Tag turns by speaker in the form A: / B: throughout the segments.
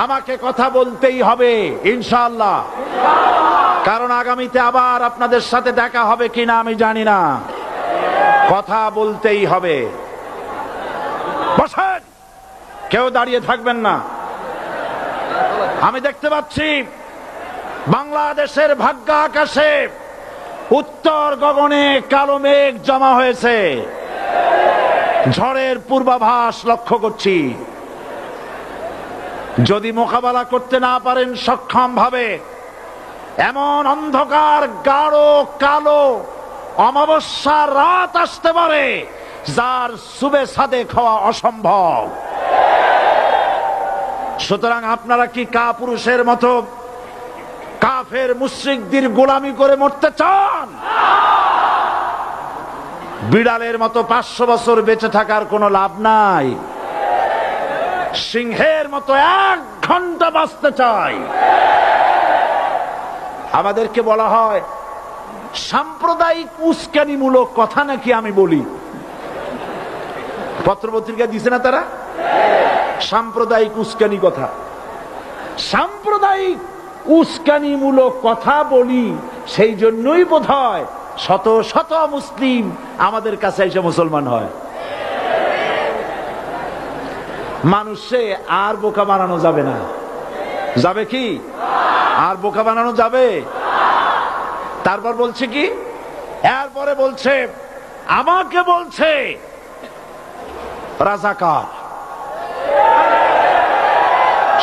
A: আমাকে কথা বলতেই হবে ইনশাআল্লাহ, কারণ আগামীতে আবার আপনাদের সাথে দেখা হবে কিনা আমি জানি না। কথা বলতেই হবে। বসেন, কেউ দাঁড়িয়ে থাকবেন না। আমি দেখতে পাচ্ছি বাংলাদেশের ভাগ্য আকাশে উত্তর গগনে কালো মেঘ জমা হয়েছে, ঝড়ের পূর্বাভাস লক্ষ্য করছি। যদি মোকাবেলা করতে না পারেন সক্ষম ভাবে, এমন অন্ধকার গাঢ় কালো অমাবস্যার রাত আসতে পারে যার সুবে সাদেক হওয়া অসম্ভব। সুতরাং আপনারা কি কাপুরুষের মতো কাফের মুশরিকদের গোলামি করে মরতে চান? বিড়ালের মতো 500 বছর বেঁচে থাকার কোনো লাভ নাই। সিংহের মতো 1 ঘন্টা বাঁচতে চাই। আমাদেরকে বলা হয় সাম্প্রদায়িক উস্কানিমূলক কথা নাকি আমি বলি। পত্রপত্রিকা দিছে না তারা? সাম্প্রদায়িক উস্কানি কথা, সাম্প্রদায়িক উস্কানিমূলক কথা বলি। সেই জন্যই বোধহয় শত শত মুসলিম আমাদের কাছে এসে মুসলমান হয়। মানুষে আর বোকা বানানো যাবে না। যাবে কি? আর বোকা বানানো যাবে? তারপর বলছে কি, এরপরে বলছে আমাকে বলছে রাজাকার।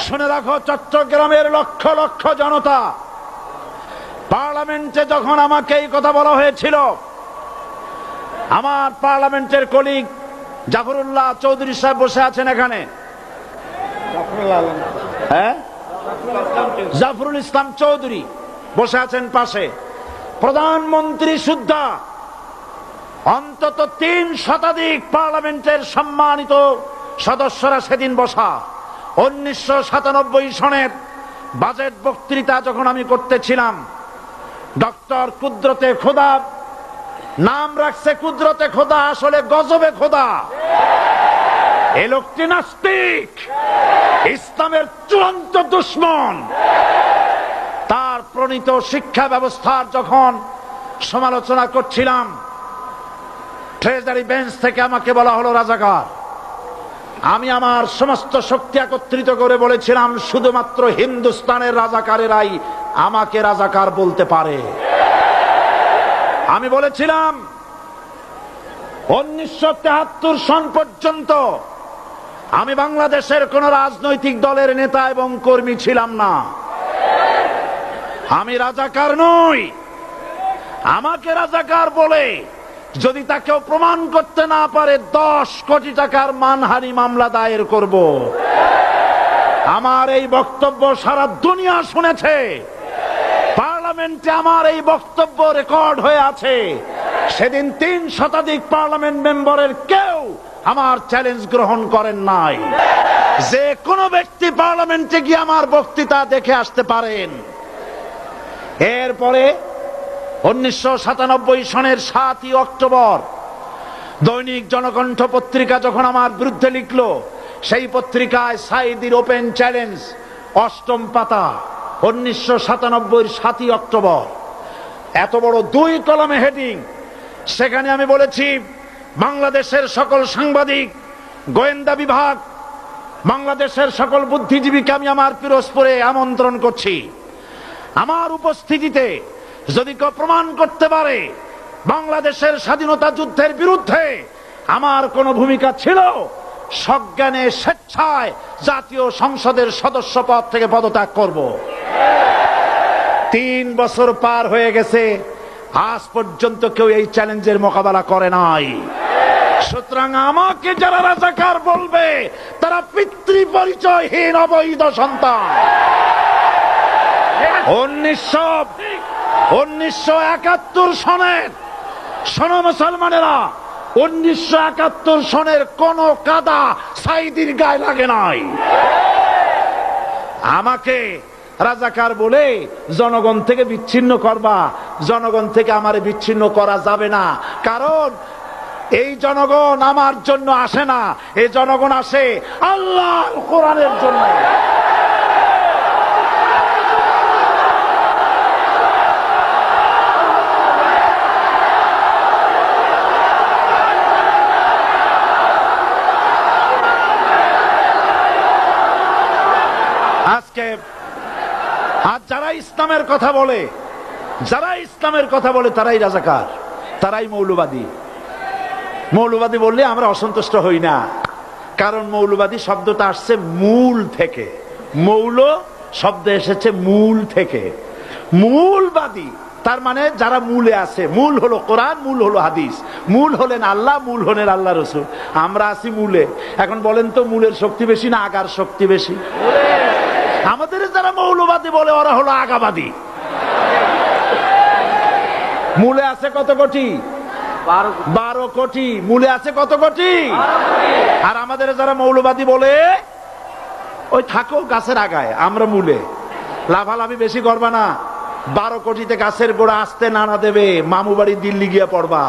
A: শুনে রাখো চট্টগ্রামের লক্ষ লক্ষ জনতা, পার্লামেন্টে যখন আমাকে এই কথা বলা হয়েছিল, আমার পার্লামেন্টের কলিগ জাফরুল্লাহ চৌধুরী সাহেব বসে আছেন এখানে, হ্যাঁ, জাফরুল ইসলাম চৌধুরী বসে আছেন পাশে, প্রধানমন্ত্রী সুদ্ধা, অন্তত 3 শতাধিক পার্লামেন্টের সম্মানিত সদস্যরা সেদিন বসা। 1997 সনের বাজেট বক্তৃতা যখন আমি করতেছিলাম, ডক্টর কুদরতে খোদা, নাম রাখছে কুদরতে খোদা, আসলে গজবে খোদা। এই লোকটি নাস্তিক, ইসলামের চূড়ান্ত দুশমন। তার প্রণীত শিক্ষা ব্যবস্থার যখন সমালোচনা করছিলাম, ট্রেজারি বেঞ্চ থেকে আমাকে বলা হলো রাজাকার। আমি আমার সমস্ত শক্তি একত্রিত করে বলেছিলাম শুধুমাত্র হিন্দুস্তানের রাজাকারেরাই আমাকে রাজাকার বলতে পারে। আমি বলেছিলাম 1973 সন পর্যন্ত আমি বাংলাদেশের কোন রাজনৈতিক দলের নেতা এবং কর্মী ছিলাম না। আমি রাজাকার নই। আমাকে রাজাকার বলে যদি তাকেও প্রমাণ করতে না পারে 10 কোটি টাকার মানহানি মামলা দায়ের করব। আমার এই বক্তব্য সারা দুনিয়া শুনেছে। পার্লামেন্টে আমার এই বক্তব্য রেকর্ড হয়ে আছে। সেদিন 3 শতাধিক পার্লামেন্ট মেম্বারের কেউ আমার চ্যালেঞ্জ গ্রহণ করেন নাই। যে কোনো ব্যক্তি পার্লামেন্টে গিয়ে আমার বক্তৃতা দেখে আসতে পারেন। এরপরে 1997 সনের 7 অক্টোবর দৈনিক জনকণ্ঠ পত্রিকা যখন আমার বিরুদ্ধে লিখলো, সেই পত্রিকায় সাইদির ওপেন চ্যালেঞ্জ 8ম পাতা, 1997 7 অক্টোবর, এত বড় 2 কলামে হেডিং। সেখানে আমি বলেছি বাংলাদেশের সকল সাংবাদিক, গোয়েন্দা বিভাগ, বাংলাদেশের সকল বুদ্ধিজীবীকে আমি আমার পিরোজপুরে আমন্ত্রণ করছি। আমার উপস্থিতিতে যদি কেউ প্রমাণ করতে পারে বাংলাদেশের স্বাধীনতা যুদ্ধের বিরুদ্ধে আমার কোনো ভূমিকা ছিল, সজ্ঞানে স্বেচ্ছায় জাতীয় সংসদের সদস্য পদ থেকে পদত্যাগ করব। 3 বছর পার হয়ে গেছে, আজ পর্যন্ত কেউ এই চ্যালেঞ্জের মোকাবেলা করে নাই। সুতরাং আমাকে যারা রাজাকার বলবে তারা পিতৃ পরিচয়হীন অবৈধ সন্তান। 1971 সনের, শোনো মুসলমানেরা, 1971 সনের কোন কাদা সাইদির গায়ে লাগে নাই। আমাকে রাজাকার বলে জনগণ থেকে বিচ্ছিন্ন করবা, জনগণ থেকে আমারে বিচ্ছিন্ন করা যাবে না। কারণ এই জনগণ আমার জন্য আসে না, এই জনগণ আসে আল্লাহর কোরআনের জন্য। ইসলামের কথা বলে, যারা ইসলামের কথা বলে তারাই রাজাকার, তারাই মৌলবাদী। মৌলবাদী বললে আমরা অসন্তুষ্ট হই না, কারণ মৌলবাদী শব্দটা আসছে মূল থেকে। মৌল শব্দ এসেছে মূল থেকে। মূলবাদী তার মানে যারা মূলে আছে। মূল হলো কোরআন, মূল হলো হাদিস, মূল হলেন আল্লাহ, মূল হলেন আল্লাহ রসুল। আমরা আছি মূলে। এখন বলেন তো মূলের শক্তি বেশি না আগার শক্তি বেশি? আমাদের যারা মৌলবাদী বলে ওরা হলো আগাবাদী। মূলে আছে কত কোটি? 12 কোটি। মূলে আছে কত কোটি? আর আমাদের যারা মৌলবাদী বলে ওই থাকো গাছের আগায়, আমরা মূলে। লাভালাভি বেশি করবা না, 12 কোটিতে গাছের গোড়া আসতে নানা দেবে, মামু বাড়ি দিল্লি গিয়ে পড়বা,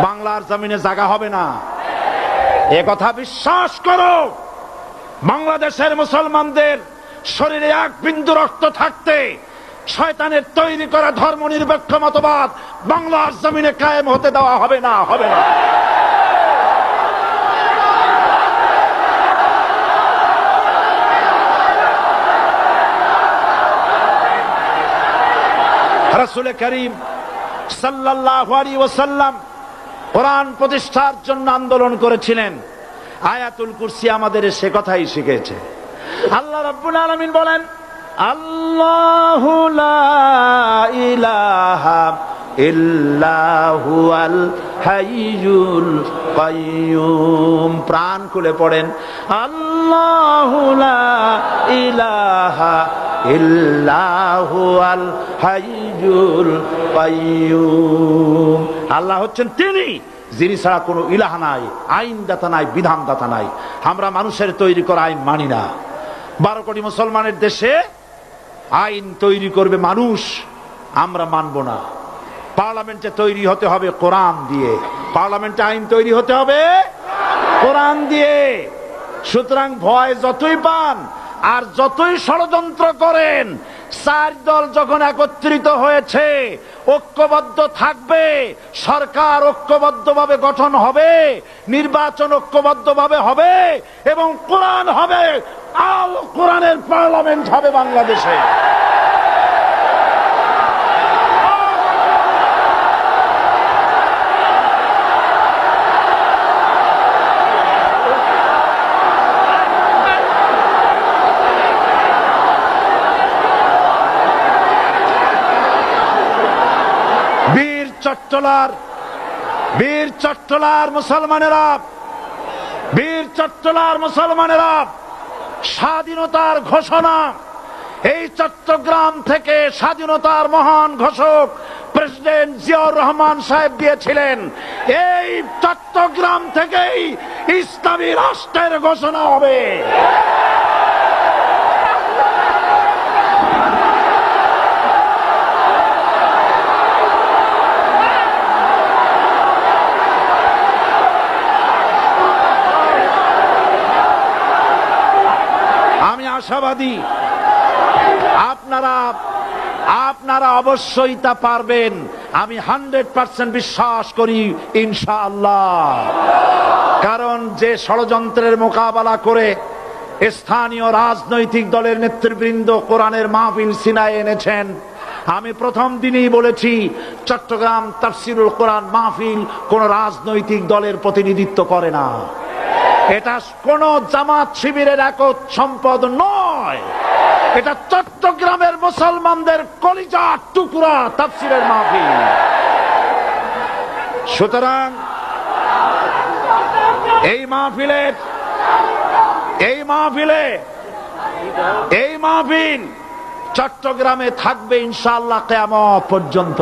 A: বাংলার জমিনে জায়গা হবে না। এ কথা বিশ্বাস করো। বাংলাদেশের মুসলমানদের শরীরে এক বিন্দু রক্ত থাকতে শয়তানের তৈরি করা ধর্ম নিরপেক্ষ মতবাদ বাংলার জমিনে কায়েম হতে দেওয়া হবে না, হবে না। রাসূল করিম সাল্লাল্লাহু আলাইহি ওয়াসাল্লাম কোরআন প্রতিষ্ঠার জন্য আন্দোলন করেছিলেন। আয়াতুল কুরসি আমাদের সে কথাই শিখেছে। আল্লাহ রাব্বুল আলামিন বলেন, আল্লাহু লা ইলাহা ইল্লা হুয়াল হাইয়ুল কাইয়্যুম। প্রাণ খুলে পড়েন, আল্লাহু লা ইলাহা ইল্লা হুয়াল হাইয়ুল কাইয়্যুম। আল্লাহ হচ্ছেন তিনি, যিনি ছাড়া কোনো ইলাহা নাই, আইনদাতা নাই, বিধানদাতা নাই। আমরা মানুষের তৈরি করা আইন মানি না। 12 কোটি মুসলমানের দেশে আইন তৈরি করবে মানুষ, আমরা মানব না। পার্লামেন্টে তৈরি হতে হবে কোরআন দিয়ে, পার্লামেন্টে আইন তৈরি হতে হবে কোরআন দিয়ে। সুতরাং ভয় যতই পান আর যতই ষড়যন্ত্র করেন, 4 দল যখন একত্রিত হয়েছে, ঐক্যবদ্ধ থাকবে, সরকার ঐক্যবদ্ধভাবে গঠন হবে, নির্বাচন ঐক্যবদ্ধভাবে হবে এবং কোরআন হবে, আল কোরআনের পার্লামেন্ট হবে বাংলাদেশে। বীর চট্টলার মুসলমানেরা, বীর চট্টলার মুসলমানেরা স্বাধীনতার ঘোষণা এই চট্টগ্রাম থেকে স্বাধীনতার মহান ঘোষক প্রেসিডেন্ট জিয়াউর রহমান সাহেব দিয়েছিলেন। এই চট্টগ্রাম থেকেই ইসলামী রাষ্ট্রের ঘোষণা হবে। আশাবাদী আপনারা অবশ্যই তা পারবেন। আমি 100% বিশ্বাস করি ইনশাআল্লাহ। কারণ যে ষড়যন্ত্রের মোকাবেলা করে স্থানীয় রাজনৈতিক দলের নেতৃবৃন্দ কোরআনের মাহফিল সিনায় এনেছেন, আমি প্রথম দিনই বলেছি চট্টগ্রাম তাফসিরুল কোরআন মাহফিল কোন রাজনৈতিক দলের প্রতিনিধিত্ব করে না। এটা কোন জামাত শিবিরের একক সম্পদ নয়, এটা চট্টগ্রামের মুসলমানদের কলিজার টুকরা তাফসিরের মাহফিল। সুতরাং এই মাহফিল চট্টগ্রামে থাকবে ইনশাআল্লাহ কিয়ামত পর্যন্ত।